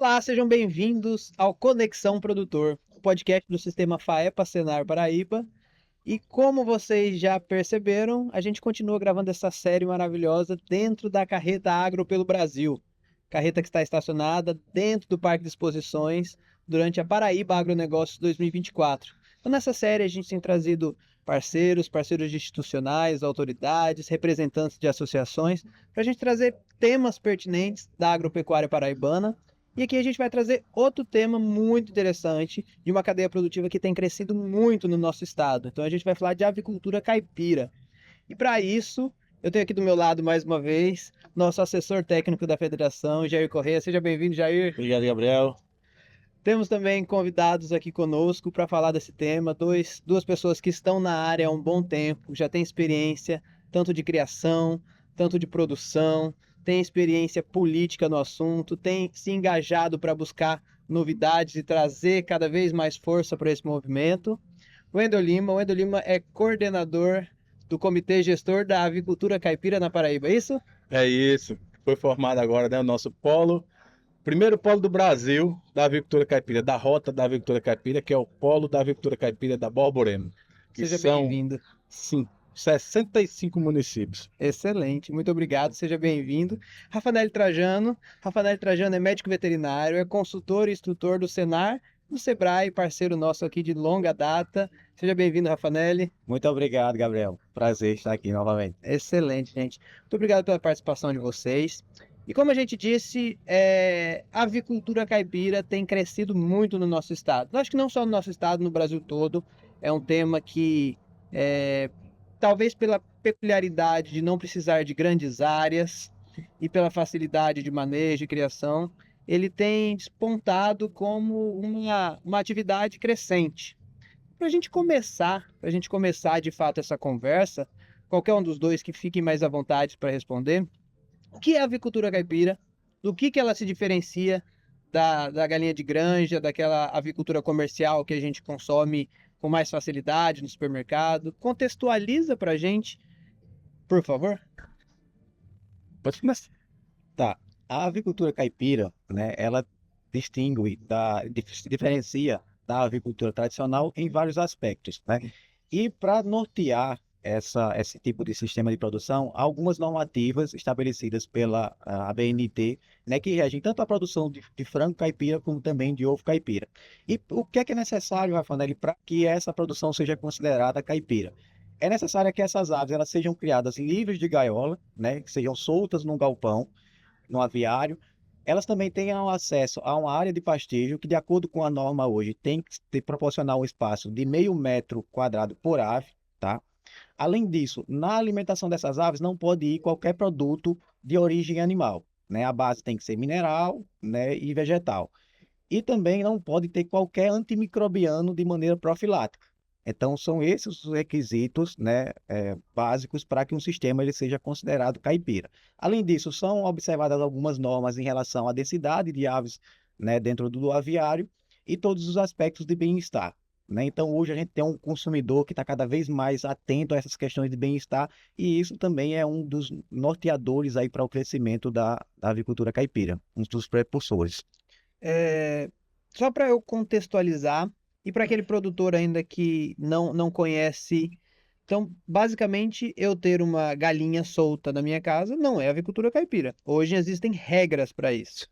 Olá, sejam bem-vindos ao Conexão Produtor, o podcast do Sistema FAEPA Senar Paraíba. E como vocês já perceberam, a gente continua gravando essa série maravilhosa dentro da Carreta Agro pelo Brasil. Carreta que está estacionada dentro do Parque de Exposições durante a Paraíba Agronegócios 2024. Então, nessa série, a gente tem trazido parceiros institucionais, autoridades, representantes de associações, para a gente trazer temas pertinentes da agropecuária paraibana. E aqui a gente vai trazer outro tema muito interessante de uma cadeia produtiva que tem crescido muito no nosso estado. Então a gente vai falar de avicultura caipira. E para isso, eu tenho aqui do meu lado mais uma vez nosso assessor técnico da federação, Jair Corrêa. Seja bem-vindo, Jair. Obrigado, Gabriel. Temos também convidados aqui conosco para falar desse tema, duas pessoas que estão na área há um bom tempo, já têm experiência tanto de criação, tanto de produção, têm experiência política no assunto, têm se engajado para buscar novidades e trazer cada vez mais força para esse movimento. O Wendel Lima é coordenador do Comitê Gestor da Avicultura Caipira na Paraíba, é isso? É isso. Foi formado agora, né, o nosso polo, primeiro polo do Brasil da avicultura caipira, da rota da avicultura caipira, que é o polo da avicultura caipira da Borborema, que Seja são, bem-vindo. sim, 65 municípios. Excelente, muito obrigado, seja bem-vindo. Rafanel Trajano é médico veterinário, é consultor e instrutor do Senar, do Sebrae, parceiro nosso aqui de longa data. Seja bem-vindo, Rafanel. Muito obrigado, Gabriel. Prazer estar aqui novamente. Excelente, gente. Muito obrigado pela participação de vocês. E como a gente disse, a avicultura caipira tem crescido muito no nosso estado. Acho que não só no nosso estado, no Brasil todo. É um tema que, talvez pela peculiaridade de não precisar de grandes áreas e pela facilidade de manejo e criação, ele tem despontado como uma atividade crescente. Para a gente começar de fato essa conversa, qualquer um dos dois que fique mais à vontade para responder, o que é a avicultura caipira? Do que ela se diferencia da galinha de granja, daquela avicultura comercial que a gente consome com mais facilidade no supermercado? Contextualiza para a gente, por favor. Pode começar. Tá. A avicultura caipira, né, ela se diferencia da avicultura tradicional em vários aspectos, né? E para nortear esse tipo de sistema de produção, há algumas normativas estabelecidas pela ABNT, né, que regem tanto a produção de frango caipira como também de ovo caipira. E o que é necessário, Rafanel, para que essa produção seja considerada caipira? É necessário que essas aves elas sejam criadas livres de gaiola, né, que sejam soltas num galpão, no aviário. Elas também tenham acesso a uma área de pastejo que, de acordo com a norma hoje, tem que proporcionar um espaço de 0,5 m² por ave, tá? Além disso, na alimentação dessas aves não pode ir qualquer produto de origem animal, né? A base tem que ser mineral, né, e vegetal. E também não pode ter qualquer antimicrobiano de maneira profilática. Então, são esses os requisitos, né, básicos para que um sistema ele seja considerado caipira. Além disso, são observadas algumas normas em relação à densidade de aves, né, dentro do aviário e todos os aspectos de bem-estar, né? Então, hoje a gente tem um consumidor que está cada vez mais atento a essas questões de bem-estar e isso também é um dos norteadores aí para o crescimento da avicultura caipira, um dos prepulsores. Só para eu contextualizar, e para aquele produtor ainda que não conhece. Então, basicamente, eu ter uma galinha solta na minha casa não é avicultura caipira. Hoje existem regras para isso.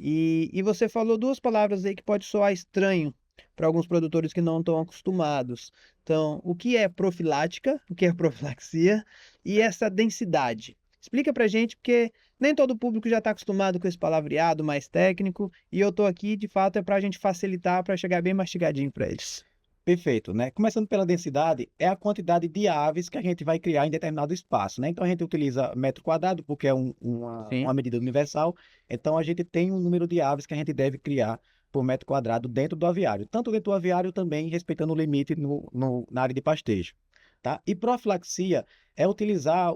E você falou duas palavras aí que pode soar estranho para alguns produtores que não estão acostumados. Então, o que é profilática, o que é profilaxia e essa densidade? Explica para gente, porque nem todo público já está acostumado com esse palavreado mais técnico, e eu estou aqui, de fato, é para a gente facilitar, para chegar bem mastigadinho para eles. Perfeito, né? Começando pela densidade, é a quantidade de aves que a gente vai criar em determinado espaço, né? Então a gente utiliza metro quadrado porque é uma Sim. medida universal. Então a gente tem um número de aves que a gente deve criar por metro quadrado dentro do aviário. Tanto dentro do aviário também respeitando o limite na área de pastejo. tá? E profilaxia é utilizar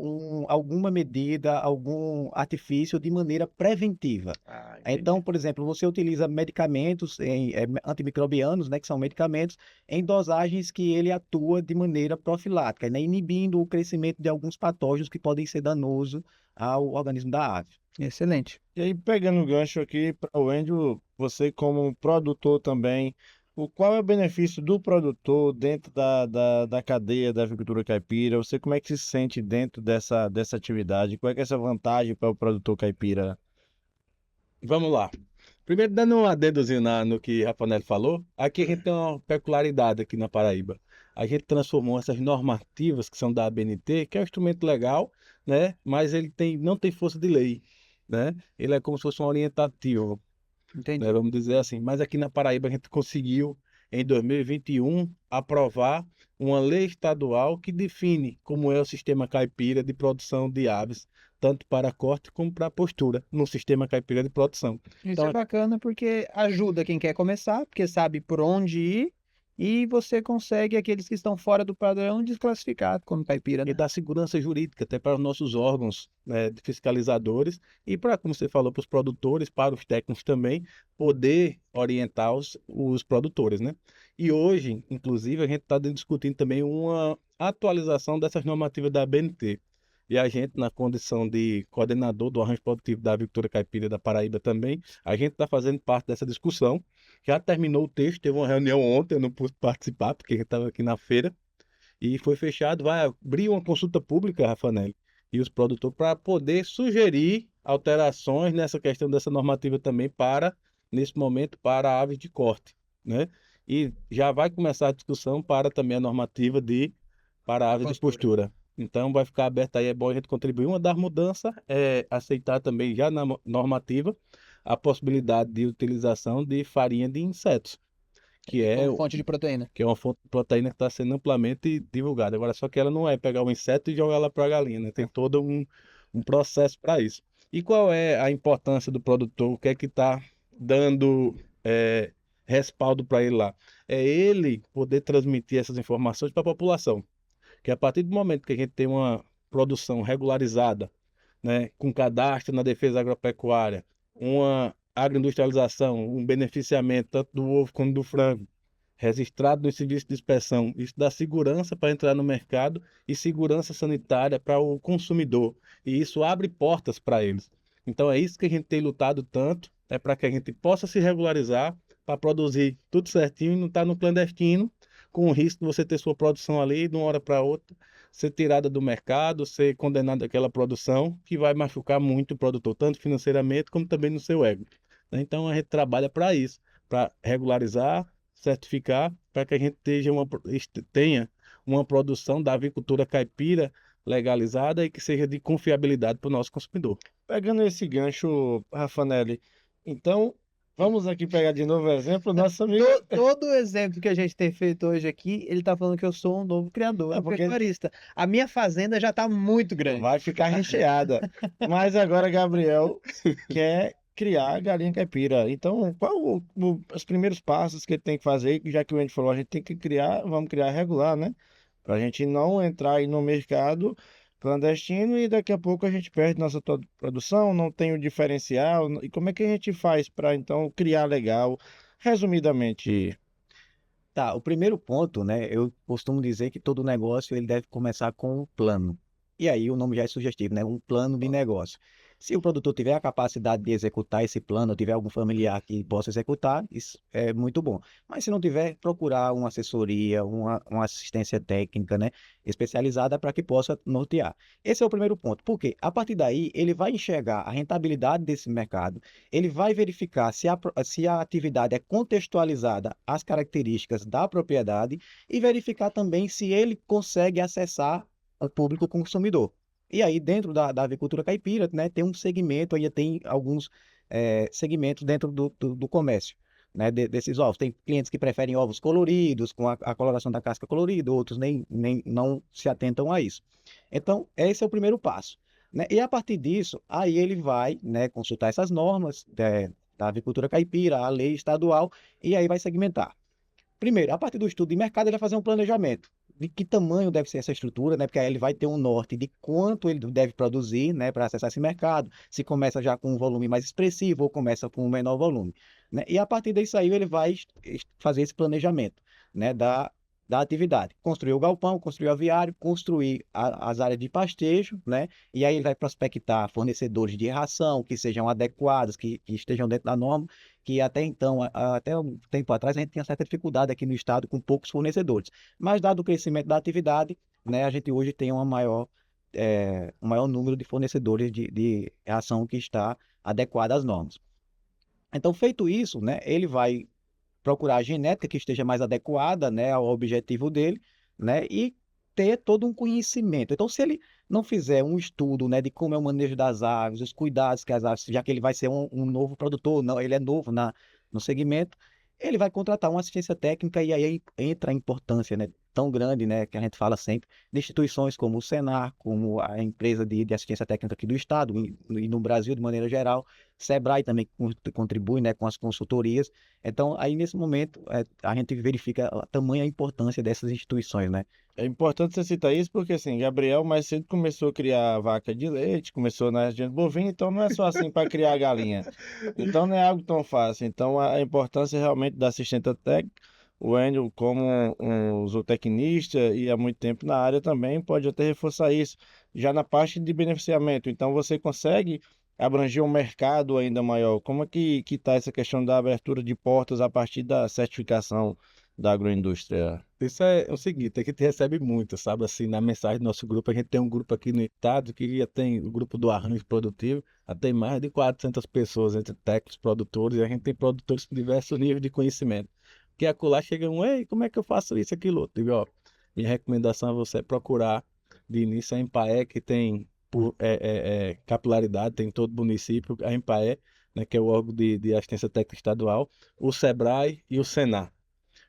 alguma medida, algum artifício de maneira preventiva. Entendi. Então, por exemplo, você utiliza medicamentos antimicrobianos, né, que são medicamentos, em dosagens que ele atua de maneira profilática, né, inibindo o crescimento de alguns patógenos que podem ser danosos ao organismo da ave. Excelente. E aí, pegando o gancho aqui para o Andrew, você como produtor também, qual é o benefício do produtor dentro da cadeia da avicultura caipira? Você como é que se sente dentro dessa atividade? Qual é que é essa vantagem para o produtor caipira? Vamos lá. Primeiro, dando um adendozinho no que Rafanel falou, aqui a gente tem uma peculiaridade aqui na Paraíba. A gente transformou essas normativas que são da ABNT, que é um instrumento legal, né? Mas ele não tem força de lei, né? Ele é como se fosse um orientativo, Entendi. né? Vamos dizer assim. Mas aqui na Paraíba a gente conseguiu, em 2021, aprovar uma lei estadual que define como é o sistema caipira de produção de aves, tanto para corte como para postura, no sistema caipira de produção. Isso Então, é bacana porque ajuda quem quer começar, porque sabe por onde ir, e você consegue aqueles que estão fora do padrão desclassificar como caipira, e né? dá segurança jurídica até para os nossos órgãos, né, de fiscalizadores e para, como você falou, para os produtores, para os técnicos também, poder orientar os produtores, né? E hoje, inclusive, a gente está discutindo também uma atualização dessas normativas da ABNT. E a gente, na condição de coordenador do arranjo produtivo da avicultura caipira da Paraíba também, a gente está fazendo parte dessa discussão. Já terminou o texto, teve uma reunião ontem, eu não pude participar, porque a gente estava aqui na feira, e foi fechado, vai abrir uma consulta pública, Rafanel, e os produtores para poder sugerir alterações nessa questão dessa normativa também para, nesse momento, para aves de corte, né? E já vai começar a discussão para também a normativa para aves de postura. Então vai ficar aberta aí, é bom a gente contribuir. Uma das mudanças é aceitar também já na normativa a possibilidade de utilização de farinha de insetos, que é Como fonte de proteína. uma fonte de proteína que está sendo amplamente divulgada. Agora, só que ela não é pegar o inseto e jogar lá para a galinha, né? Tem todo um processo para isso. E qual é a importância do produtor? O que é que está dando respaldo para ele lá? É ele poder transmitir essas informações para a população. Que a partir do momento que a gente tem uma produção regularizada, né, com cadastro na defesa agropecuária, uma agroindustrialização, um beneficiamento tanto do ovo como do frango, registrado no serviço de inspeção. Isso dá segurança para entrar no mercado e segurança sanitária para o consumidor. E isso abre portas para eles. Então é isso que a gente tem lutado tanto, é para que a gente possa se regularizar para produzir tudo certinho e não estar no clandestino, com o risco de você ter sua produção ali de uma hora para outra, ser tirada do mercado, ser condenado àquela produção, que vai machucar muito o produtor, tanto financeiramente como também no seu ego. Então a gente trabalha para isso, para regularizar, certificar, para que a gente tenha uma produção da avicultura caipira legalizada e que seja de confiabilidade para o nosso consumidor. Pegando esse gancho, Rafanelli, então vamos aqui pegar de novo o exemplo, nosso amigo. Todo o exemplo que a gente tem feito hoje aqui, ele tá falando que eu sou um novo criador, um porque pecuarista. A minha fazenda já tá muito grande. vai ficar recheada. Mas agora Gabriel quer criar galinha caipira. Então, qual os primeiros passos que ele tem que fazer? Já que o Andy falou, a gente tem que criar, vamos criar regular, né? Para a gente não entrar aí no mercado clandestino e daqui a pouco a gente perde nossa produção, não tem o diferencial. E como é que a gente faz para então criar legal? Resumidamente, Tá, o primeiro ponto, né? Eu costumo dizer que todo negócio ele deve começar com um plano. E aí o nome já é sugestivo, né? Um plano de negócio. Se o produtor tiver a capacidade de executar esse plano, tiver algum familiar que possa executar, isso é muito bom. Mas se não tiver, procurar uma assessoria, uma assistência técnica, né? Especializada para que possa nortear. Esse é o primeiro ponto. Porque a partir daí ele vai enxergar a rentabilidade desse mercado, ele vai verificar se a atividade é contextualizada às características da propriedade e verificar também se ele consegue acessar o público consumidor. E aí, dentro da avicultura caipira, né, tem um segmento, aí tem alguns segmentos dentro do comércio, né, desses ovos. Tem clientes que preferem ovos coloridos, com a coloração da casca colorida, outros nem não se atentam a isso. Então, esse é o primeiro passo, né? E a partir disso, aí ele vai, né, consultar essas normas da avicultura caipira, a lei estadual, e aí vai segmentar. Primeiro, a partir do estudo de mercado, ele vai fazer um planejamento de que tamanho deve ser essa estrutura, né? Porque aí ele vai ter um norte de quanto ele deve produzir, né, para acessar esse mercado, se começa já com um volume mais expressivo ou começa com um menor volume, né? E a partir disso aí ele vai fazer esse planejamento, né, da atividade. Construir o galpão, construir o aviário, construir as áreas de pastejo, né? E aí ele vai prospectar fornecedores de ração que sejam adequados, que estejam dentro da norma, que até então, até um tempo atrás, a gente tinha certa dificuldade aqui no estado com poucos fornecedores. Mas, dado o crescimento da atividade, né, a gente hoje tem um maior número de fornecedores de ração que está adequada às normas. Então, feito isso, né, ele vai procurar a genética que esteja mais adequada, né, ao objetivo dele, né, e ter todo um conhecimento. Então, se ele não fizer um estudo, né, de como é o manejo das aves, os cuidados que as aves, já que ele vai ser um novo produtor, não, ele é novo no segmento, ele vai contratar uma assistência técnica e aí entra a importância, né, tão grande, né, que a gente fala sempre, de instituições como o Senar, como a empresa de assistência técnica aqui do estado e no Brasil de maneira geral, Sebrae também contribui, né, com as consultorias. Então, aí nesse momento, a gente verifica a tamanha importância dessas instituições, né? É importante você citar isso porque, assim, Gabriel mais cedo começou a criar vaca de leite, começou na região bovina, então não é só assim para criar galinha. Então não é algo tão fácil. Então a importância realmente da assistente técnica, o Enio, como um zootecnista e há muito tempo na área também, pode até reforçar isso. Já na parte de beneficiamento, então você consegue abranger um mercado ainda maior. Como é que está essa questão da abertura de portas a partir da certificação da agroindústria? Isso é o seguinte, a gente recebe muito, sabe, assim, na mensagem do nosso grupo, a gente tem um grupo aqui no estado que já tem o grupo do Arranjo Produtivo, já tem mais de 400 pessoas entre técnicos, produtores, e a gente tem produtores com diversos níveis de conhecimento. Que acolá chega um, ei, como é que eu faço isso, aquilo, outro? Digo, ó, minha recomendação é você procurar de início a Empaé, que tem capilaridade, tem em todo município, a Empaé, né, que é o órgão de assistência técnica estadual, o Sebrae e o Senar,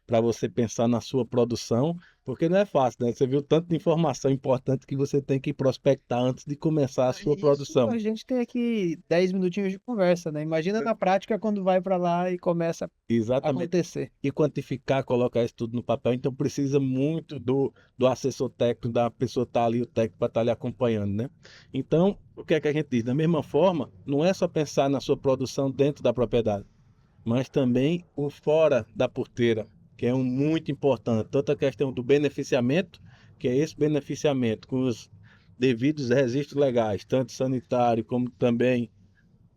para você pensar na sua produção, porque não é fácil, né? Você viu tanto de informação importante que você tem que prospectar antes de começar a sua Isso, produção. a gente tem aqui 10 minutinhos de conversa, né? Imagina na prática quando vai para lá e começa a Exatamente. acontecer. E quantificar, colocar isso tudo no papel, então precisa muito do assessor técnico, da pessoa estar ali, o técnico para estar lhe acompanhando, né? Então, o que é que a gente diz? Da mesma forma, não é só pensar na sua produção dentro da propriedade, mas também o fora da porteira, que é um muito importante, tanto a questão do beneficiamento, que é esse beneficiamento com os devidos registros legais, tanto sanitário como também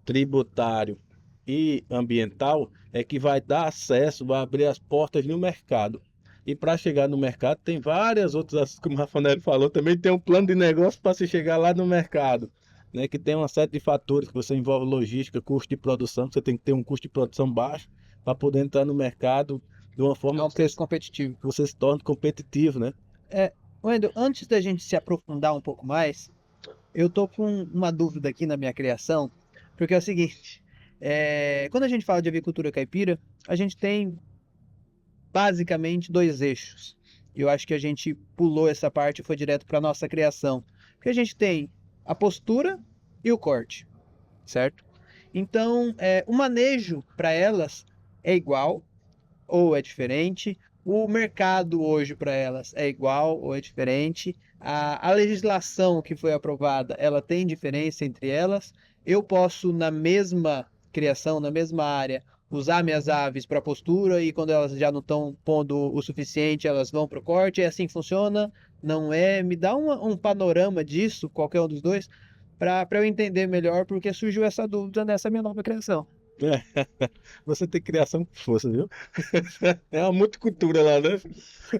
tributário e ambiental, é que vai dar acesso, vai abrir as portas no mercado. E para chegar no mercado, tem várias outras, como o Rafanel falou, também tem um plano de negócio para se chegar lá no mercado, né? Que tem uma série de fatores que você envolve logística, custo de produção, você tem que ter um custo de produção baixo para poder entrar no mercado de uma É forma um preço competitivo. que você se torne competitivo, né? Wendel, antes da gente se aprofundar um pouco mais, eu tô com uma dúvida aqui na minha criação, porque é o seguinte, quando a gente fala de avicultura caipira, a gente tem basicamente dois eixos. Eu acho que a gente pulou essa parte e foi direto para nossa criação. Porque a gente tem a postura e o corte, certo? Então, o manejo para elas é igual ou é diferente. O mercado hoje para elas é igual ou é diferente. A legislação que foi aprovada, ela tem diferença entre elas. Eu posso, na mesma criação, na mesma área, usar minhas aves para postura e quando elas já não estão pondo o suficiente, elas vão para o corte. É assim que funciona? Não é? Me dá um panorama disso, qualquer um dos dois, para eu entender melhor, porque surgiu essa dúvida nessa minha nova criação. Você tem criação com força, viu? É uma multicultura lá, né?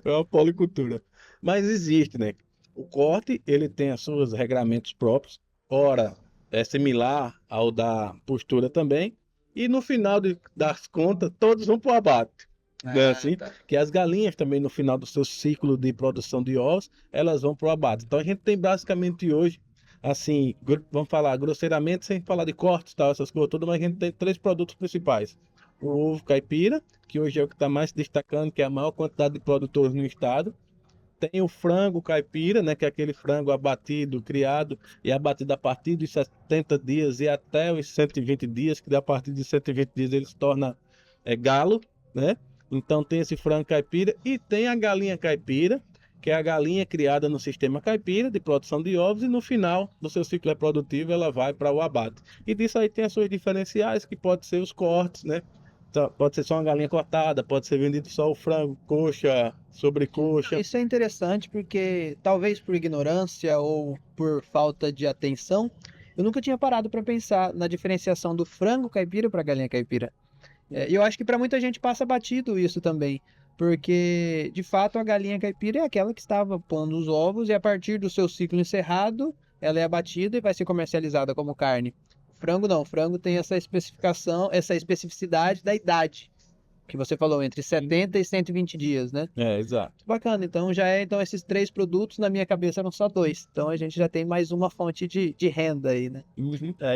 É uma policultura. Mas existe, né? O corte, ele tem os seus regramentos próprios. Ora, é similar ao da postura também. E no final das contas, todos vão para o abate. Né? Assim, Tá. que as galinhas também, no final do seu ciclo de produção de ovos, elas vão para o abate. Então a gente tem basicamente hoje, assim, vamos falar grosseiramente, sem falar de cortes, tal, essas coisas todas, mas a gente tem três produtos principais. O ovo caipira, que hoje é o que está mais se destacando, que é a maior quantidade de produtores no estado. Tem o frango caipira, né, que é aquele frango abatido, criado e abatido a partir de 70 dias e até os 120 dias, que a partir de 120 dias ele se torna galo, né? Então tem esse frango caipira e tem a galinha caipira, que é a galinha criada no sistema caipira de produção de ovos e no final do seu ciclo reprodutivo ela vai para o abate. E disso aí tem as suas diferenciais, que pode ser os cortes, né? Então, pode ser só uma galinha cortada, pode ser vendido só o frango, coxa, sobrecoxa. Isso é interessante porque, talvez por ignorância ou por falta de atenção, eu nunca tinha parado para pensar na diferenciação do frango caipira para a galinha caipira. E eu acho que para muita gente passa batido isso também, porque de fato a galinha caipira é aquela que estava pondo os ovos e a partir do seu ciclo encerrado, ela é abatida e vai ser comercializada como carne. Frango não, frango tem essa especificação, essa especificidade da idade, que você falou, entre 70 e 120 dias, né? Exato. Bacana, então então esses 3 produtos na minha cabeça eram só 2. Então a gente já tem mais uma fonte de renda aí, né?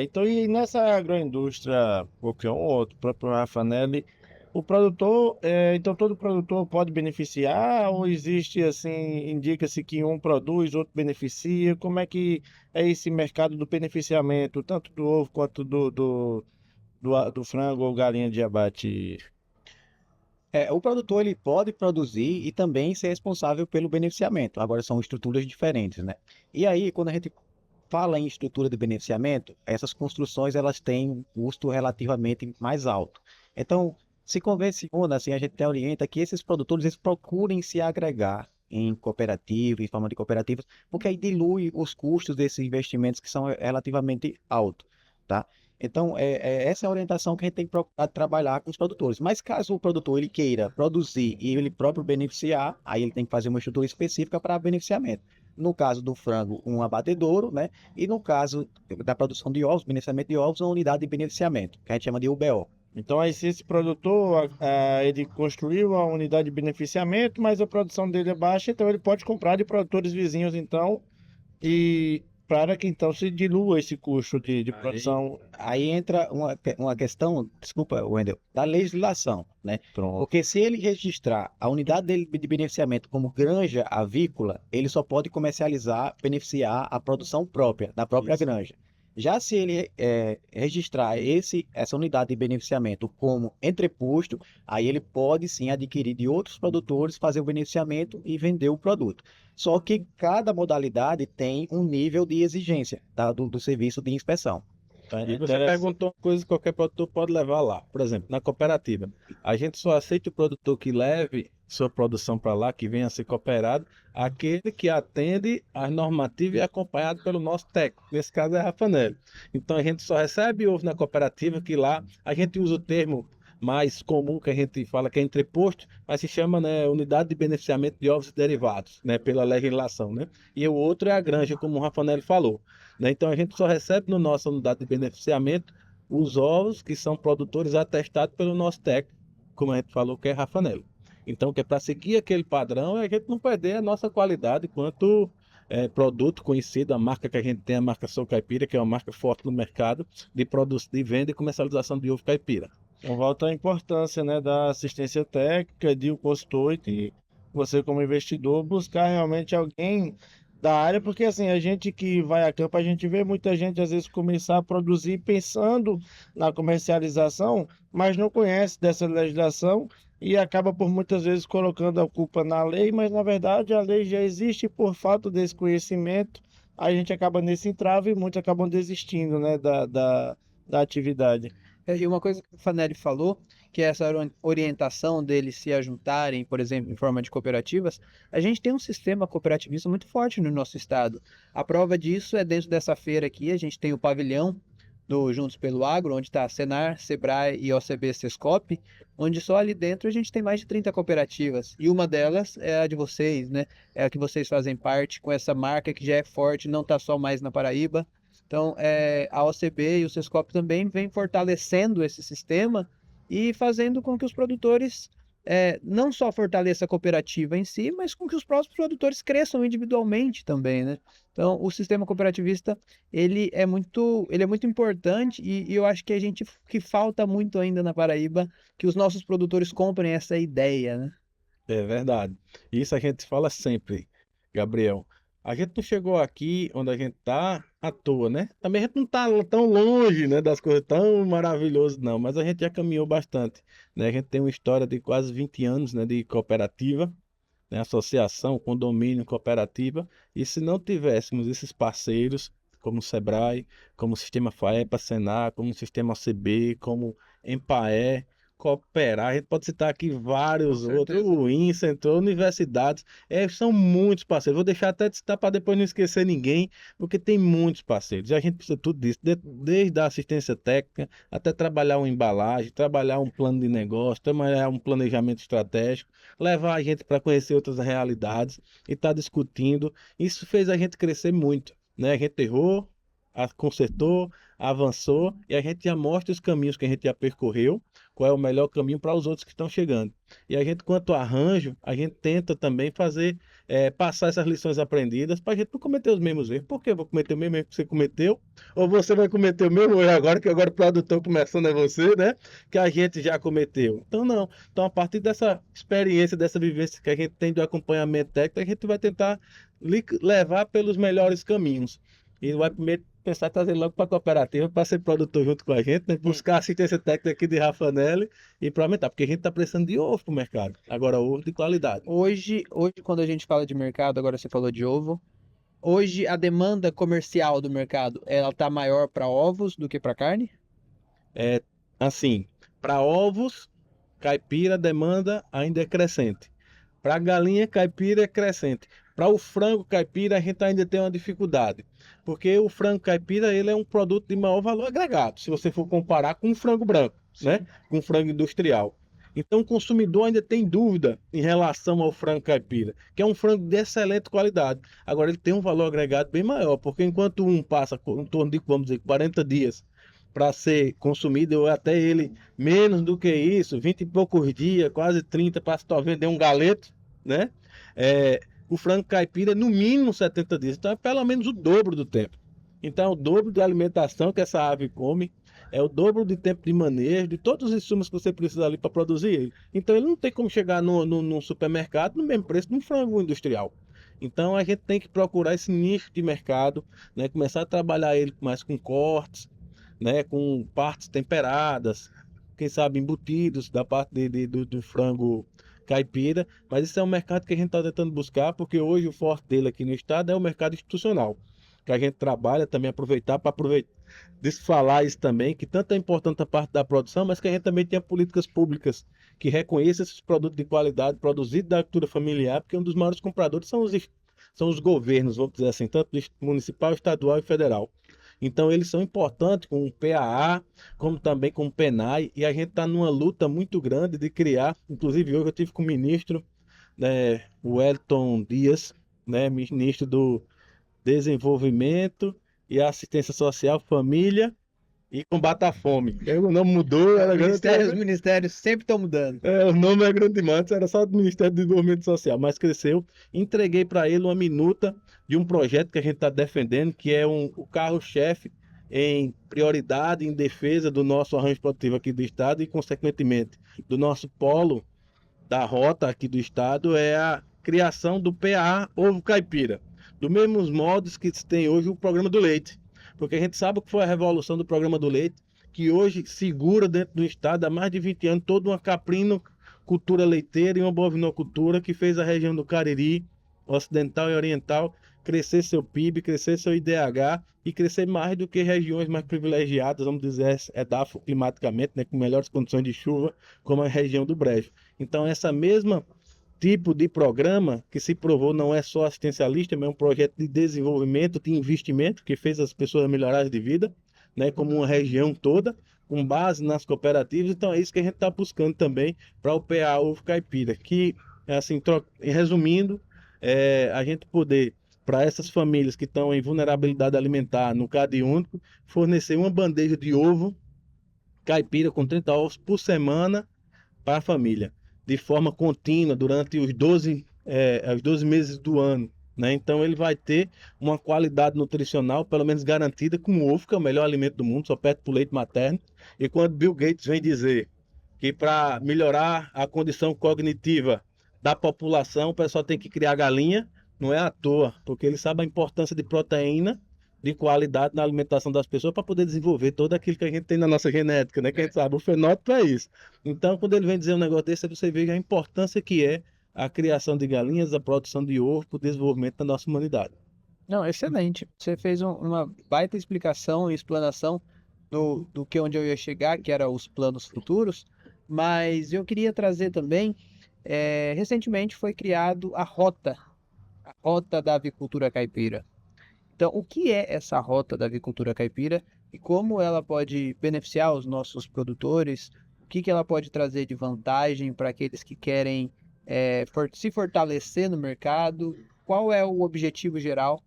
Então, e nessa agroindústria, qualquer um outro, o próprio Rafanelli, o produtor, então todo produtor pode beneficiar ou existe assim, indica-se que um produz, outro beneficia? Como é que é esse mercado do beneficiamento, tanto do ovo quanto do frango ou galinha de abate? O produtor ele pode produzir e também ser responsável pelo beneficiamento. Agora são estruturas diferentes, né? E aí, quando a gente fala em estrutura de beneficiamento, essas construções elas têm um custo relativamente mais alto. Então, se convenciona, assim, a gente orienta que esses produtores eles procurem se agregar em cooperativa, em forma de cooperativas, porque aí dilui os custos desses investimentos que são relativamente altos, tá? Então, essa é a orientação que a gente tem que procurar trabalhar com os produtores. Mas caso o produtor ele queira produzir e ele próprio beneficiar, aí ele tem que fazer uma estrutura específica para beneficiamento. No caso do frango, um abatedouro, né? E no caso da produção de ovos, beneficiamento de ovos, uma unidade de beneficiamento, que a gente chama de UBO. Então, aí se esse produtor, ele construiu a unidade de beneficiamento, mas a produção dele é baixa, então ele pode comprar de produtores vizinhos, então, e para que então se dilua esse custo de produção. Aí entra uma questão, desculpa, Wendel, da legislação, né? Pronto. Porque se ele registrar a unidade dele de beneficiamento como granja avícola, ele só pode comercializar, beneficiar a produção própria, da própria granja. Já se ele registrar essa unidade de beneficiamento como entreposto, aí ele pode sim adquirir de outros produtores, fazer o beneficiamento e vender o produto. Só que cada modalidade tem um nível de exigência do serviço de inspeção. E você perguntou uma coisa que qualquer produtor pode levar lá. Por exemplo, na cooperativa, a gente só aceita o produtor que leve sua produção para lá, que venha a ser cooperado, aquele que atende às normativas e é acompanhado pelo nosso técnico. Nesse caso é a Rafanelli. Então a gente só recebe ovo na cooperativa, que lá a gente usa o termo mais comum que a gente fala que é entreposto, mas se chama, né, unidade de beneficiamento de ovos e derivados, né, pela legislação, né? E o outro é a granja, como o Rafanelli falou, né? Então a gente só recebe no nossa unidade de beneficiamento os ovos que são produtores atestados pelo nosso técnico, como a gente falou, que é Rafanelli. Então, que é para seguir aquele padrão, a gente não perder a nossa qualidade quanto produto conhecido, a marca que a gente tem, a marca Sou Caipira, que é uma marca forte no mercado de venda e comercialização de ovo caipira. Então, volta a importância, né, da assistência técnica, de um consultor e você como investidor buscar realmente alguém da área, porque assim, a gente que vai a campo, a gente vê muita gente às vezes começar a produzir pensando na comercialização, mas não conhece dessa legislação e acaba por muitas vezes colocando a culpa na lei, mas na verdade a lei já existe e por falta desse conhecimento, a gente acaba nesse entrave e muitos acabam desistindo, né, da atividade. E uma coisa que o Fanelli falou, que é essa orientação deles se ajuntarem, por exemplo, em forma de cooperativas, a gente tem um sistema cooperativista muito forte no nosso estado. A prova disso é dentro dessa feira aqui, a gente tem o pavilhão do Juntos pelo Agro, onde está Senar, Sebrae e OCB Sescop, onde só ali dentro a gente tem mais de 30 cooperativas. E uma delas é a de vocês, né? É a que vocês fazem parte com essa marca que já é forte, não está só mais na Paraíba. Então, a OCB e o Sescop também vem fortalecendo esse sistema e fazendo com que os produtores não só fortaleçam a cooperativa em si, mas com que os próprios produtores cresçam individualmente também, né? Então, o sistema cooperativista, ele é muito importante e eu acho que falta muito ainda na Paraíba que os nossos produtores comprem essa ideia, né? É verdade. Isso a gente fala sempre, Gabriel. A gente não chegou aqui onde a gente está à toa, né? Também a gente não está tão longe, né, das coisas tão maravilhosas, não, mas a gente já caminhou bastante, né? A gente tem uma história de quase 20 anos, né, de cooperativa, né? Associação, condomínio, cooperativa, e se não tivéssemos esses parceiros, como o Sebrae, como o Sistema FAEPA, Senar, como o Sistema OCB, como Empaé, Cooperar, a gente pode citar aqui vários Com outros, certeza. o INSEE, universidades, são muitos parceiros. Vou deixar até de citar para depois não esquecer ninguém, porque tem muitos parceiros. E a gente precisa de tudo disso, desde a assistência técnica até trabalhar uma embalagem, trabalhar um plano de negócio, trabalhar um planejamento estratégico, levar a gente para conhecer outras realidades e estar discutindo. Isso fez a gente crescer muito, né? A gente errou, consertou, avançou e a gente já mostra os caminhos que a gente já percorreu, qual é o melhor caminho para os outros que estão chegando. E a gente, quanto arranjo, a gente tenta também fazer, passar essas lições aprendidas para a gente não cometer os mesmos erros. Por que eu vou cometer o mesmo erro que você cometeu? Ou você vai cometer o mesmo erro agora, que agora o produtor começando é você, né? Que a gente já cometeu. Então, não. Então, a partir dessa experiência, dessa vivência que a gente tem do acompanhamento técnico, a gente vai tentar levar pelos melhores caminhos. E vai primeiro pensar em trazer logo para a cooperativa, para ser produtor junto com a gente, né? Buscar assistência técnica aqui de Rafanelli e para aumentar, porque a gente está precisando de ovo para o mercado. Agora, ovo de qualidade. Hoje, quando a gente fala de mercado, agora você falou de ovo, hoje a demanda comercial do mercado, ela tá maior para ovos do que para carne? Assim, para ovos, caipira, a demanda ainda é crescente. Para a galinha caipira é crescente. Para o frango caipira a gente ainda tem uma dificuldade, porque o frango caipira ele é um produto de maior valor agregado, se você for comparar com o frango branco, né? Com o frango industrial. Então o consumidor ainda tem dúvida em relação ao frango caipira, que é um frango de excelente qualidade. Agora ele tem um valor agregado bem maior, porque enquanto um passa em torno de, vamos dizer, 40 dias para ser consumido, ou até ele menos do que isso, 20 e poucos dias, quase 30 para se vender um galeto, né? O frango caipira é no mínimo 70 dias, então é pelo menos o dobro do tempo. Então é o dobro de alimentação que essa ave come, é o dobro de tempo de manejo, de todos os insumos que você precisa ali para produzir ele. Então ele não tem como chegar no supermercado no mesmo preço de um frango industrial. Então a gente tem que procurar esse nicho de mercado, né? Começar a trabalhar ele mais com cortes, né? Com partes temperadas, quem sabe embutidos da parte do frango caipira, mas isso é um mercado que a gente está tentando buscar, porque hoje o forte dele aqui no estado é o mercado institucional, que a gente trabalha também, aproveitar para falar isso também, que tanto é importante a parte da produção, mas que a gente também tenha políticas públicas que reconheçam esses produtos de qualidade produzidos da agricultura familiar, porque um dos maiores compradores são os governos, vamos dizer assim, tanto municipal, estadual e federal. Então eles são importantes com o PAA, como também com o PENAI, e a gente está numa luta muito grande de criar, inclusive hoje eu tive com o ministro, né, o Wellington Dias, né, ministro do Desenvolvimento e Assistência Social, Família e Combate à Fome. O nome mudou, Os ministérios sempre estão mudando. o nome é grande demais, era só do Ministério do Desenvolvimento Social, mas cresceu. Entreguei para ele uma minuta de um projeto que a gente está defendendo, que é o carro-chefe em prioridade, em defesa do nosso arranjo produtivo aqui do estado e, consequentemente, do nosso polo da rota aqui do estado, é a criação do PA Ovo Caipira, do mesmos modos que se tem hoje o programa do leite, porque a gente sabe o que foi a revolução do programa do leite, que hoje segura dentro do estado há mais de 20 anos toda uma caprinocultura leiteira e uma bovinocultura que fez a região do Cariri, ocidental e oriental, crescer seu PIB, crescer seu IDH e crescer mais do que regiões mais privilegiadas, vamos dizer, climaticamente, né, com melhores condições de chuva, como a região do Brejo. Então, essa mesma tipo de programa que se provou não é só assistencialista, mas é um projeto de desenvolvimento, de investimento, que fez as pessoas melhorarem de vida, né, como uma região toda, com base nas cooperativas. Então é isso que a gente está buscando também para o PA Ovo Caipira, que, assim, resumindo, a gente poder, para essas famílias que estão em vulnerabilidade alimentar no Cade Único, fornecer uma bandeja de ovo caipira com 30 ovos por semana para a família, de forma contínua durante os 12 meses do ano, né? Então ele vai ter uma qualidade nutricional, pelo menos garantida, com o ovo, que é o melhor alimento do mundo, só perto do leite materno. E quando Bill Gates vem dizer que para melhorar a condição cognitiva da população, o pessoal tem que criar galinha, não é à toa, porque ele sabe a importância de proteína de qualidade na alimentação das pessoas para poder desenvolver todo aquilo que a gente tem na nossa genética, né? Que a gente sabe, o fenótipo é isso. Então, quando ele vem dizer um negócio desse, você vê a importância que é a criação de galinhas, a produção de ovo, para o desenvolvimento da nossa humanidade. Não, excelente. Você fez uma baita explicação e explanação do que onde eu ia chegar, que era os planos futuros, mas eu queria trazer também, recentemente foi criado a Rota da Avicultura Caipira. Então, o que é essa Rota da Avicultura Caipira e como ela pode beneficiar os nossos produtores? O que ela pode trazer de vantagem para aqueles que querem se fortalecer no mercado? Qual é o objetivo geral?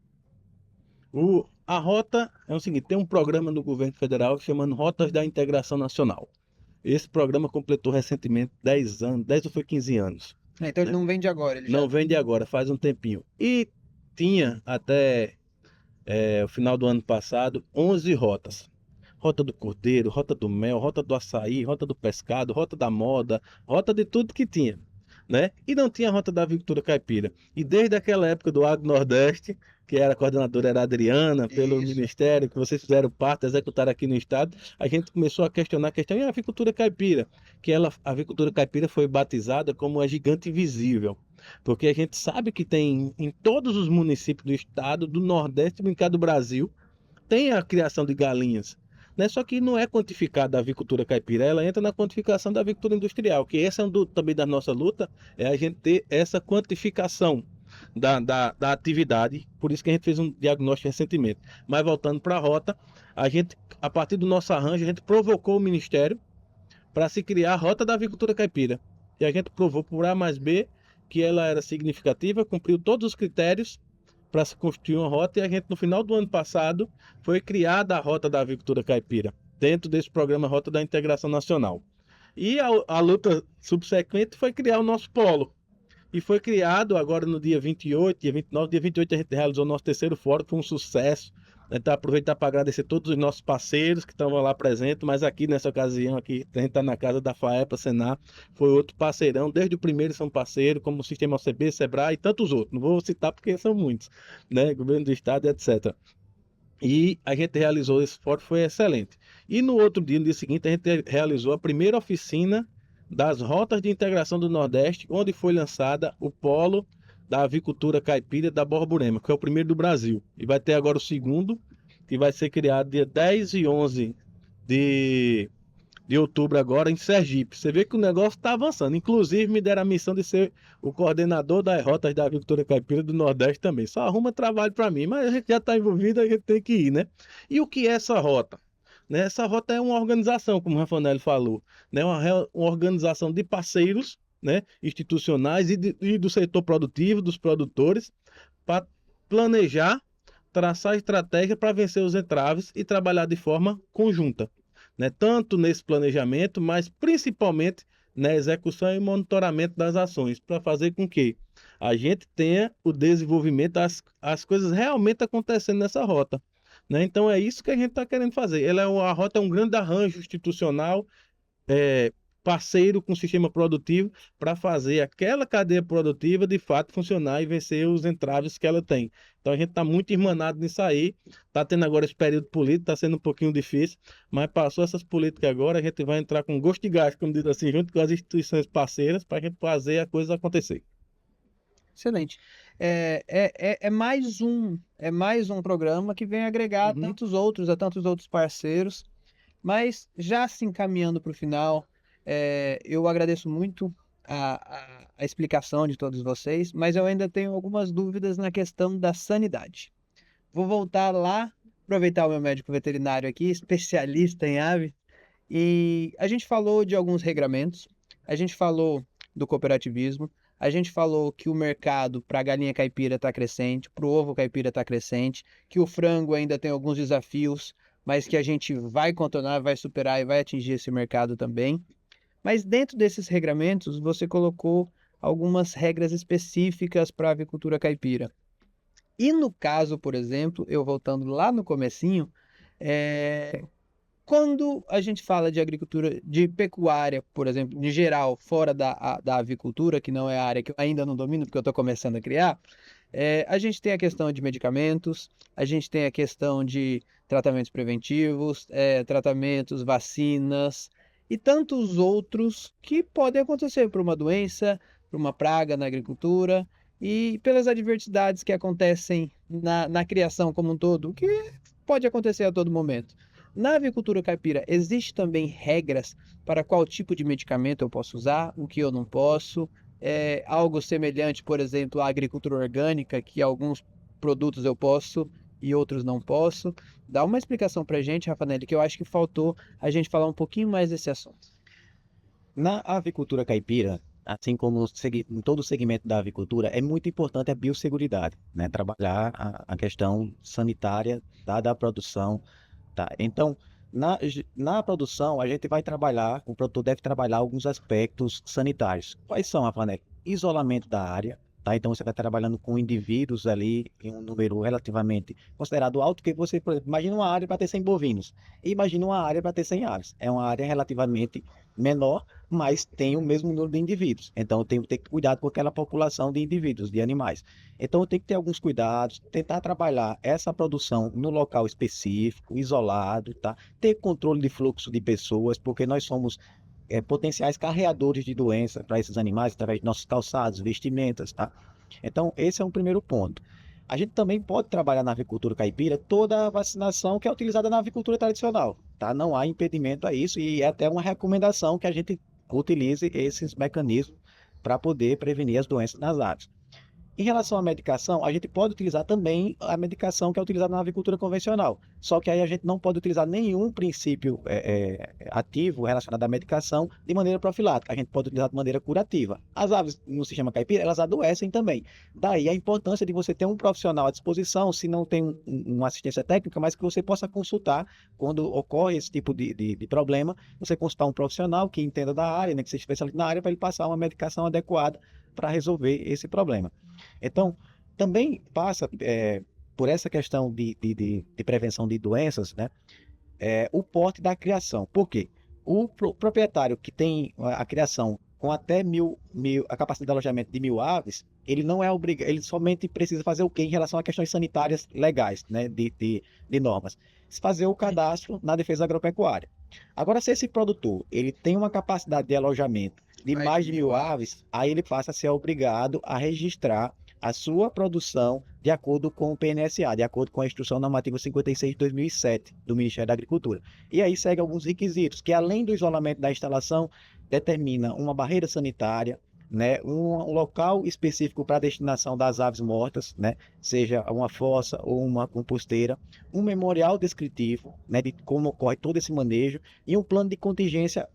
A rota é o seguinte, tem um programa no governo federal chamado Rotas da Integração Nacional. Esse programa completou recentemente 10 anos, 10 ou foi 15 anos. Então ele não vem de agora, ele Não já... vem de agora, faz um tempinho. E tinha até o final do ano passado 11 rotas. Rota do cordeiro, rota do mel, rota do açaí, rota do pescado, rota da moda, rota de tudo que tinha, né? E não tinha a rota da avicultura caipira. E desde aquela época do Agro Nordeste, que era a coordenadora era a Adriana, pelo Isso. Ministério, que vocês fizeram parte, executaram aqui no Estado, a gente começou a questionar a questão, e a avicultura caipira? A avicultura caipira foi batizada como a gigante invisível. Porque a gente sabe que tem em todos os municípios do Estado, do Nordeste e do Brasil, tem a criação de galinhas. Né? Só que não é quantificada a avicultura caipira, ela entra na quantificação da avicultura industrial, que esse é também da nossa luta, é a gente ter essa quantificação da atividade, por isso que a gente fez um diagnóstico recentemente. Mas voltando para a rota, a partir do nosso arranjo, a gente provocou o Ministério para se criar a Rota da Avicultura Caipira. E a gente provou por A mais B que ela era significativa, cumpriu todos os critérios para se construir uma rota, e a gente, no final do ano passado, foi criada a Rota da Avicultura Caipira, dentro desse programa Rota da Integração Nacional. E a luta subsequente foi criar o nosso polo. E foi criado agora no dia 28, dia 29, dia 28 a gente realizou o nosso terceiro fórum, foi um sucesso. Então, aproveitar para agradecer todos os nossos parceiros que estavam lá presentes, mas aqui nessa ocasião, aqui, a gente está na casa da FAEPA, Senar, foi outro parceirão, desde o primeiro são parceiros, como o Sistema OCB, Sebrae e tantos outros. Não vou citar porque são muitos, né? Governo do Estado, etc. E a gente realizou esse fórum, foi excelente. E no outro dia, no dia seguinte, a gente realizou a primeira oficina das Rotas de Integração do Nordeste, onde foi lançada o polo da avicultura caipira da Borborema, que é o primeiro do Brasil. E vai ter agora o segundo, que vai ser criado dia 10 e 11 de outubro agora em Sergipe. Você vê que o negócio está avançando. Inclusive me deram a missão de ser o coordenador das rotas da avicultura caipira do Nordeste também. Só arruma trabalho para mim, mas a gente já está envolvido, a gente tem que ir, né? E o que é essa rota? Né? Essa rota é uma organização, como o Rafanel falou, né? Uma organização de parceiros, né? Institucionais e do setor produtivo, dos produtores, para planejar, traçar estratégia para vencer os entraves e trabalhar de forma conjunta, né? Tanto nesse planejamento, mas principalmente na execução e monitoramento das ações, para fazer com que a gente tenha o desenvolvimento, as coisas realmente acontecendo nessa rota, né? Então é isso que a gente está querendo fazer. A rota é um grande arranjo institucional, parceiro com o sistema produtivo, para fazer aquela cadeia produtiva de fato funcionar e vencer os entraves que ela tem. Então a gente está muito irmanado nisso aí, está tendo agora esse período político, está sendo um pouquinho difícil, mas passou essas políticas agora, a gente vai entrar com gosto de gás, como diz assim, junto com as instituições parceiras, para a gente fazer a coisa acontecer. Excelente. É mais um programa que vem agregar a tantos outros parceiros, mas já se encaminhando para o final, eu agradeço muito a explicação de todos vocês, mas eu ainda tenho algumas dúvidas na questão da sanidade. Vou voltar lá, aproveitar o meu médico veterinário aqui, especialista em ave, e a gente falou de alguns regramentos, a gente falou do cooperativismo, a gente falou que o mercado para a galinha caipira está crescente, para o ovo caipira está crescente, que o frango ainda tem alguns desafios, mas que a gente vai contornar, vai superar e vai atingir esse mercado também. Mas dentro desses regramentos, você colocou algumas regras específicas para a avicultura caipira. E no caso, por exemplo, eu voltando lá no comecinho, quando a gente fala de agricultura, de pecuária, por exemplo, em geral, fora da avicultura, que não é a área que eu ainda não domino, porque eu estou começando a criar, a gente tem a questão de medicamentos, a gente tem a questão de tratamentos preventivos, tratamentos, vacinas e tantos outros que podem acontecer por uma doença, por uma praga na agricultura e pelas adversidades que acontecem na criação como um todo, o que pode acontecer a todo momento. Na avicultura caipira, existe também regras para qual tipo de medicamento eu posso usar, o que eu não posso. É algo semelhante, por exemplo, à agricultura orgânica, que alguns produtos eu posso e outros não posso. Dá uma explicação para a gente, Rafanelli, que eu acho que faltou a gente falar um pouquinho mais desse assunto. Na avicultura caipira, assim como em todo o segmento da avicultura, é muito importante a biosseguridade, né? Trabalhar a questão sanitária da produção, tá? Então, na produção, a gente vai trabalhar, o produtor deve trabalhar alguns aspectos sanitários. Quais são, Rafael? Isolamento da área, tá? Então, você vai trabalhando com indivíduos ali em um número relativamente considerado alto, que você, por exemplo, imagina uma área para ter 100 bovinos e imagina uma área para ter 100 aves. É uma área relativamente menor, mas tem o mesmo número de indivíduos. Então, eu tenho que ter cuidado com aquela população de indivíduos, de animais. Então, eu tenho que ter alguns cuidados, tentar trabalhar essa produção no local específico, isolado, tá? Ter controle de fluxo de pessoas, porque nós somos potenciais carreadores de doença para esses animais através de nossos calçados, vestimentas, tá? Então, esse é um primeiro ponto. A gente também pode trabalhar na avicultura caipira toda a vacinação que é utilizada na avicultura tradicional, tá? Não há impedimento a isso e é até uma recomendação que a gente utilize esses mecanismos para poder prevenir as doenças nas aves. Em relação à medicação, a gente pode utilizar também a medicação que é utilizada na avicultura convencional. Só que aí a gente não pode utilizar nenhum princípio ativo relacionado à medicação de maneira profilática. A gente pode utilizar de maneira curativa. As aves no sistema caipira, elas adoecem também. Daí a importância de você ter um profissional à disposição, se não tem uma assistência técnica, mas que você possa consultar quando ocorre esse tipo de problema. Você consultar um profissional que entenda da área, né, que seja especialista na área, para ele passar uma medicação adequada para resolver esse problema. Então, também passa por essa questão de prevenção de doenças, né? O porte da criação. Por quê? O proprietário que tem a criação com até a capacidade de alojamento de 1.000 aves, ele não é obrigado, ele somente precisa fazer o quê em relação a questões sanitárias legais, né? De normas. Fazer o cadastro na defesa agropecuária. Agora, se esse produtor ele tem uma capacidade de alojamento de mais de 1.000 aves, aí ele passa a ser obrigado a registrar a sua produção de acordo com o PNSA, de acordo com a Instrução Normativa 56 de 2007 do Ministério da Agricultura. E aí segue alguns requisitos, que além do isolamento da instalação, determina uma barreira sanitária, né, um local específico para a destinação das aves mortas, né, seja uma fossa ou uma composteira, um memorial descritivo, né, de como ocorre todo esse manejo e um plano de contingência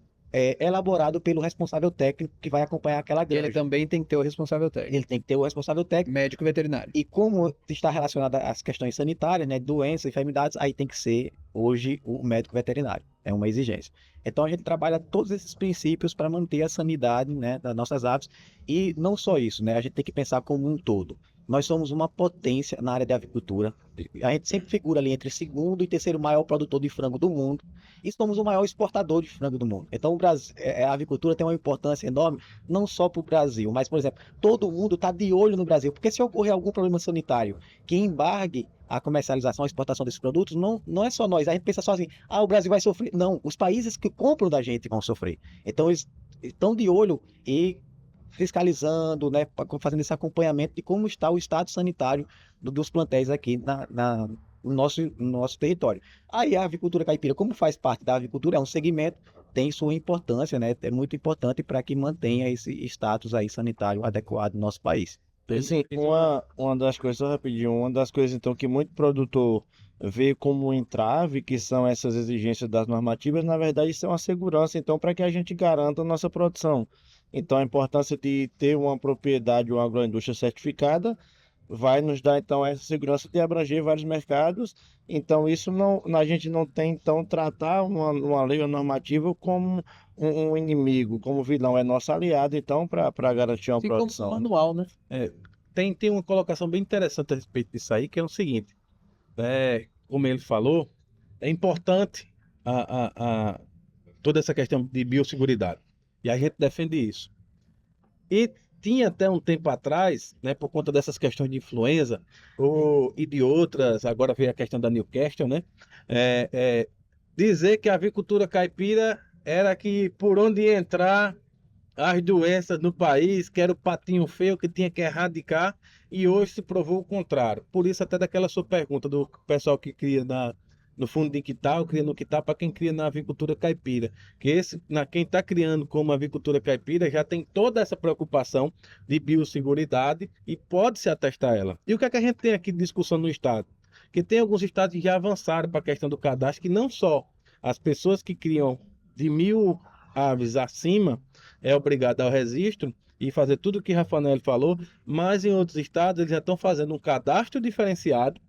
elaborado pelo responsável técnico que vai acompanhar aquela E ele granja. também tem que ter o responsável técnico, Ele tem que ter o responsável técnico médico veterinário. e como está relacionado às questões sanitárias, né, doenças, enfermidades, aí tem que ser hoje o médico veterinário. É uma exigência. Então a gente trabalha todos esses princípios para manter a sanidade, né, das nossas aves e não só isso, né, a gente tem que pensar como um todo. Nós somos uma potência na área de avicultura. A gente sempre figura ali entre segundo e terceiro maior produtor de frango do mundo e somos o maior exportador de frango do mundo. Então o Brasil, a avicultura tem uma importância enorme, não só para o Brasil, mas, por exemplo, todo mundo está de olho no Brasil, porque se ocorrer algum problema sanitário que embargue a comercialização, a exportação desses produtos, não é só nós. A gente pensa só assim, o Brasil vai sofrer. Não, os países que compram da gente vão sofrer. Então eles estão de olho e fiscalizando, né, fazendo esse acompanhamento de como está o estado sanitário dos plantéis aqui no nosso território. Aí a avicultura caipira, como faz parte da avicultura, é um segmento, tem sua importância, né, é muito importante para que mantenha esse status aí sanitário adequado no nosso país. Assim, uma das coisas, só rapidinho, uma das coisas então que muito produtor vê como um entrave, que são essas exigências das normativas, na verdade isso é uma segurança, então, para que a gente garanta a nossa produção. Então, a importância de ter uma propriedade, uma agroindústria certificada, vai nos dar então essa segurança de abranger vários mercados. Então, isso não, a gente não tem então tratar uma lei ou normativa como um inimigo, como vilão, é nosso aliado então para garantir uma Assim como produção. o manual, né? Tem uma colocação bem interessante a respeito disso aí, que é o seguinte, como ele falou, é importante toda essa questão de biosseguridade. E a gente defende isso. E tinha até um tempo atrás, né, por conta dessas questões de influenza e de outras, agora veio a questão da Newcastle, né, dizer que a avicultura caipira era que por onde entrar as doenças no país, que era o patinho feio que tinha que erradicar, e hoje se provou o contrário. Por isso, até daquela sua pergunta do pessoal que cria no fundo de quintal, cria no quintal, para quem cria na avicultura caipira. Que quem está criando como avicultura caipira já tem toda essa preocupação de biosseguridade e pode se atestar ela. E o que é que a gente tem aqui de discussão no estado? Que tem alguns estados que já avançaram para a questão do cadastro, que não só as pessoas que criam de 1.000 aves acima é obrigado ao registro e fazer tudo o que Rafanel falou, mas em outros estados eles já estão fazendo um cadastro diferenciado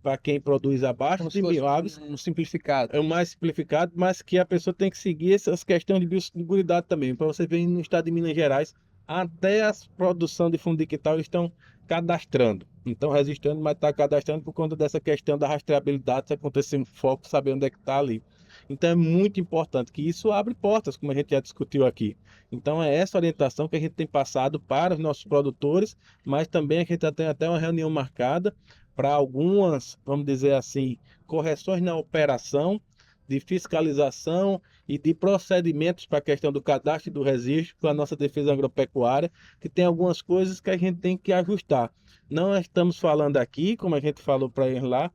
para quem produz abaixo Como de se fosse 1.000 aves. um simplificado. É o mais simplificado, mas que a pessoa tem que seguir essas questões de biosseguridade também. Para você ver no estado de Minas Gerais, até a produção de fundo de quintal eles estão cadastrando. Então registrando, mas está cadastrando por conta dessa questão da rastreabilidade, se acontecer um foco, saber onde é que está ali. Então é muito importante que isso abre portas, como a gente já discutiu aqui. Então é essa orientação que a gente tem passado para os nossos produtores, mas também a gente tem até uma reunião marcada para algumas, vamos dizer assim, correções na operação, de fiscalização e de procedimentos para a questão do cadastro e do registro com a nossa defesa agropecuária, que tem algumas coisas que a gente tem que ajustar. Não estamos falando aqui, como a gente falou para eles lá,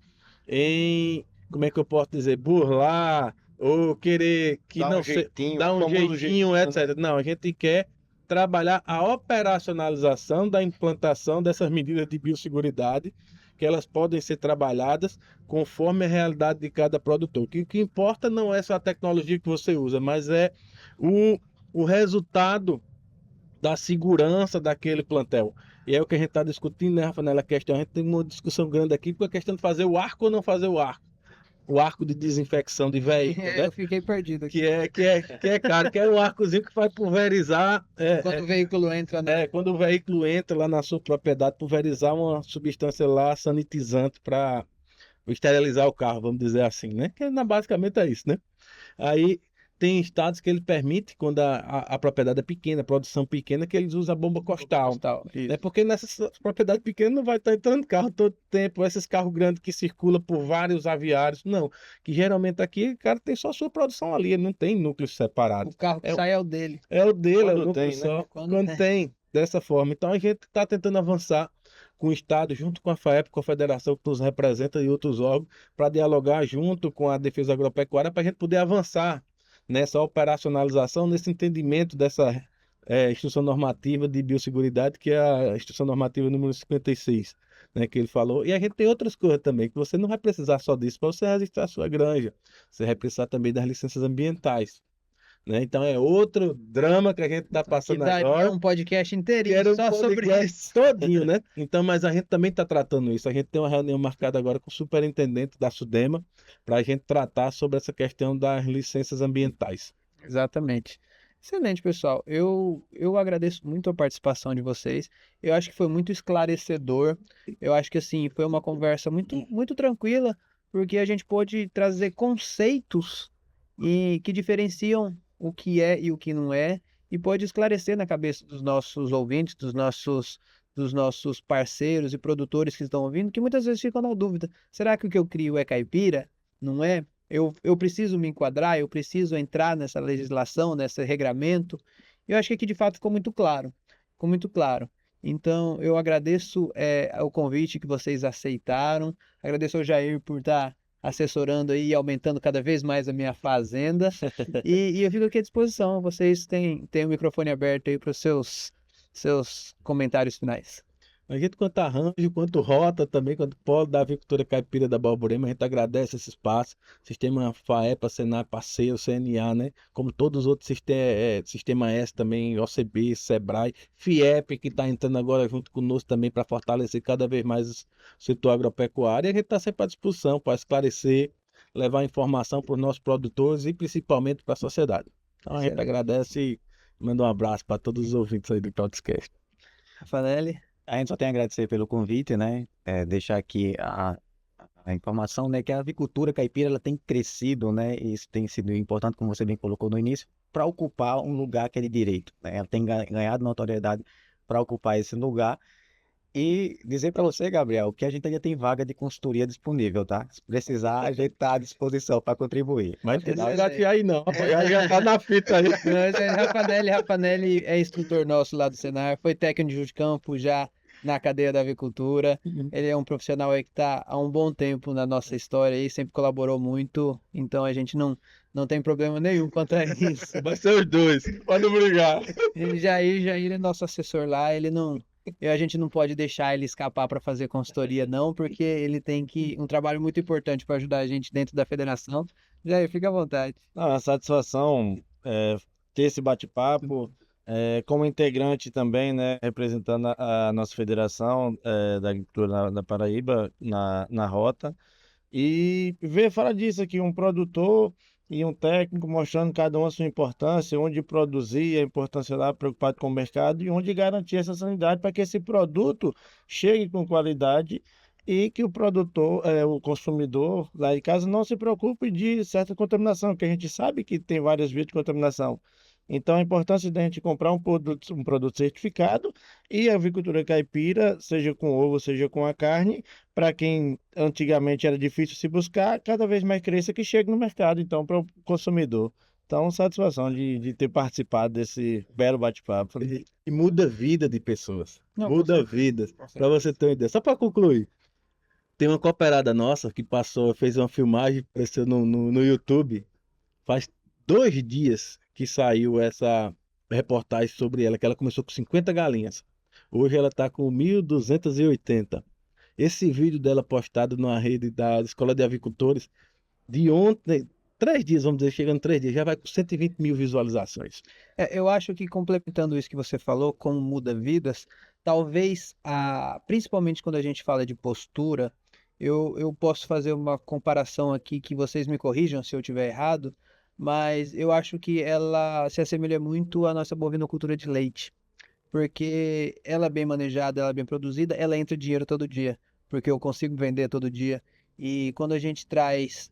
em, como é que eu posso dizer, burlar ou querer que Dá um não jeitinho, dar um famoso jeitinho, etc. Não, a gente quer trabalhar a operacionalização da implantação dessas medidas de biosseguridade, que elas podem ser trabalhadas conforme a realidade de cada produtor. O que importa não é só a tecnologia que você usa, mas é o resultado da segurança daquele plantel. E é o que a gente está discutindo, né, Rafael? A questão, a gente tem uma discussão grande aqui com a questão de fazer o arco ou não fazer o arco. O arco de desinfecção de veículo, né? Eu fiquei perdido aqui. Que é caro, que é um arcozinho que vai pulverizar. Quando o veículo entra Quando o veículo entra lá na sua propriedade, pulverizar uma substância lá sanitizante para esterilizar o carro, vamos dizer assim, né? Que basicamente é isso, né? Aí tem estados que ele permite, quando a propriedade é pequena, a produção pequena, que eles usam a bomba costal. Isso. Né? Porque nessas propriedades pequenas não vai estar entrando carro todo tempo, esses carros grandes que circulam por vários aviários, não. Que geralmente aqui o cara tem só a sua produção ali, ele não tem núcleos separados. O carro que sai é o dele. É o dele, é o Quando núcleo tem, né? só. Quando Tem, dessa forma. Então a gente está tentando avançar com o Estado, junto com a FAEP, com a federação que nos representa e outros órgãos, para dialogar junto com a defesa agropecuária, para a gente poder avançar nessa operacionalização, nesse entendimento dessa instrução normativa de biosseguridade, que é a instrução normativa número 56, né, que ele falou. E a gente tem outras coisas também, que você não vai precisar só disso para você registrar a sua granja. Você vai precisar também das licenças ambientais. Né? Então é outro drama que a gente está que passando daria agora. um podcast Que inteirinho era um só sobre podcast isso. todinho, né? Então, mas a gente também está tratando isso. A gente tem uma reunião marcada agora com o superintendente da SUDEMA para a gente tratar sobre essa questão das licenças ambientais. Exatamente. Excelente, pessoal. Eu agradeço muito a participação de vocês. Eu acho que foi muito esclarecedor. Eu acho que assim, foi uma conversa muito tranquila, porque a gente pôde trazer conceitos que diferenciam o que é e o que não é, e pode esclarecer na cabeça dos nossos ouvintes, dos nossos parceiros e produtores que estão ouvindo, que muitas vezes ficam na dúvida: será que o que eu crio é caipira? Não é? Eu preciso me enquadrar, eu preciso entrar nessa legislação, nesse regramento. Eu acho que aqui de fato ficou muito claro. Ficou muito claro. Então, eu agradeço o convite que vocês aceitaram. Agradeço ao Jair por estar assessorando aí e aumentando cada vez mais a minha fazenda. E eu fico aqui à disposição. Vocês têm o microfone aberto aí para os seus comentários finais. A gente, quanto arranjo, quanto rota também, quanto polo da avicultura caipira da Borborema, a gente agradece esse espaço. Sistema FAEPA, Senar, parceiro, CNA, né? Como todos os outros sistemas, Sistema S também, OCB, SEBRAE, FIEP, que está entrando agora junto conosco também para fortalecer cada vez mais o setor agropecuário. E a gente está sempre à disposição para esclarecer, levar informação para os nossos produtores e principalmente para a sociedade. Então a gente Excelente. agradece e manda um abraço para todos os ouvintes aí do podcast. Rafael? A gente só tem a agradecer pelo convite, né? Deixar aqui a informação, né? Que a avicultura caipira ela tem crescido, né? E isso tem sido importante, como você bem colocou no início, para ocupar um lugar que é de direito, né? Ela tem ganhado notoriedade para ocupar esse lugar. E dizer para você, Gabriel, que a gente ainda tem vaga de consultoria disponível, tá? Se precisar, a gente está à disposição para contribuir. Mas não Excelente. gato aí não, rapaz. Aí já tá na fita aí. Não, esse é Rafanelli é instrutor nosso lá do Senar, foi técnico de campo já na cadeia da avicultura. Ele é um profissional aí que está há um bom tempo na nossa história e sempre colaborou muito, então a gente não tem problema nenhum quanto a isso. Vai ser os dois. Pode brigar. Jair é nosso assessor lá, ele não. A gente não pode deixar ele escapar para fazer consultoria, não, porque ele tem um trabalho muito importante para ajudar a gente dentro da federação. Jair, fica à vontade. Não, é uma satisfação ter esse bate-papo, como integrante também, né, representando a nossa federação da agricultura da Paraíba na rota. E ver falar disso aqui, um produtor e um técnico mostrando cada um a sua importância, onde produzir, a importância lá, preocupado com o mercado e onde garantir essa sanidade para que esse produto chegue com qualidade e que o produtor, o consumidor lá em casa não se preocupe de certa contaminação, que a gente sabe que tem várias vias de contaminação. Então, a importância da gente comprar um produto certificado e a avicultura caipira, seja com ovo, seja com a carne, para quem antigamente era difícil se buscar, cada vez mais cresça que chegue no mercado, então, para o consumidor. Então, satisfação de ter participado desse belo bate-papo. E muda a vida de pessoas. Não, Muda vidas. Para você ter uma ideia. Só para concluir. Tem uma cooperada nossa que fez uma filmagem, apareceu no YouTube. Faz 2 dias que saiu essa reportagem sobre ela, que ela começou com 50 galinhas. Hoje ela está com 1.280. Esse vídeo dela postado na rede da Escola de Avicultores, de ontem, 3 dias, vamos dizer, chegando 3 dias, já vai com 120 mil visualizações. Eu acho que complementando isso que você falou, como muda vidas, talvez, principalmente quando a gente fala de postura, eu posso fazer uma comparação aqui que vocês me corrijam se eu estiver errado, mas eu acho que ela se assemelha muito à nossa bovinocultura de leite, porque ela é bem manejada, ela é bem produzida, ela entra dinheiro todo dia, porque eu consigo vender todo dia. E quando a gente traz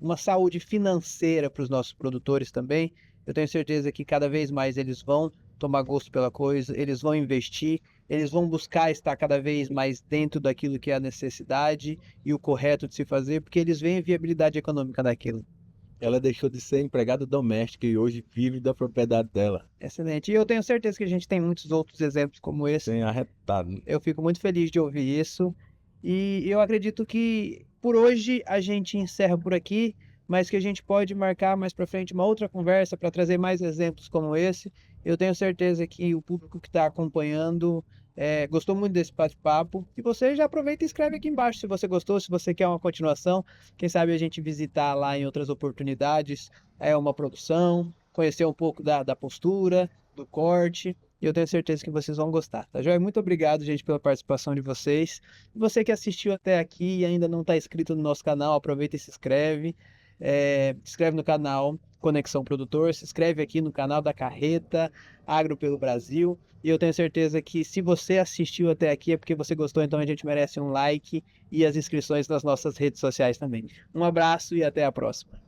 uma saúde financeira para os nossos produtores também, eu tenho certeza que cada vez mais eles vão tomar gosto pela coisa, eles vão investir, eles vão buscar estar cada vez mais dentro daquilo que é a necessidade e o correto de se fazer, porque eles veem a viabilidade econômica daquilo. Ela deixou de ser empregada doméstica e hoje vive da propriedade dela. Excelente. E eu tenho certeza que a gente tem muitos outros exemplos como esse. Sem arretado. Eu fico muito feliz de ouvir isso. E eu acredito que por hoje a gente encerra por aqui, mas que a gente pode marcar mais para frente uma outra conversa para trazer mais exemplos como esse. Eu tenho certeza que o público que está acompanhando gostou muito desse bate-papo. E você já aproveita e escreve aqui embaixo se você gostou, se você quer uma continuação. Quem sabe a gente visitar lá em outras oportunidades, uma produção, conhecer um pouco da postura, do corte. E eu tenho certeza que vocês vão gostar, tá joia? Muito obrigado, gente, pela participação de vocês. E você que assistiu até aqui e ainda não está inscrito no nosso canal, aproveita e se inscreve. Se inscreve no canal Conexão Produtor, se inscreve aqui no canal da Carreta Agro pelo Brasil. E eu tenho certeza que se você assistiu até aqui é porque você gostou, então a gente merece um like e as inscrições nas nossas redes sociais também. Um abraço e até a próxima.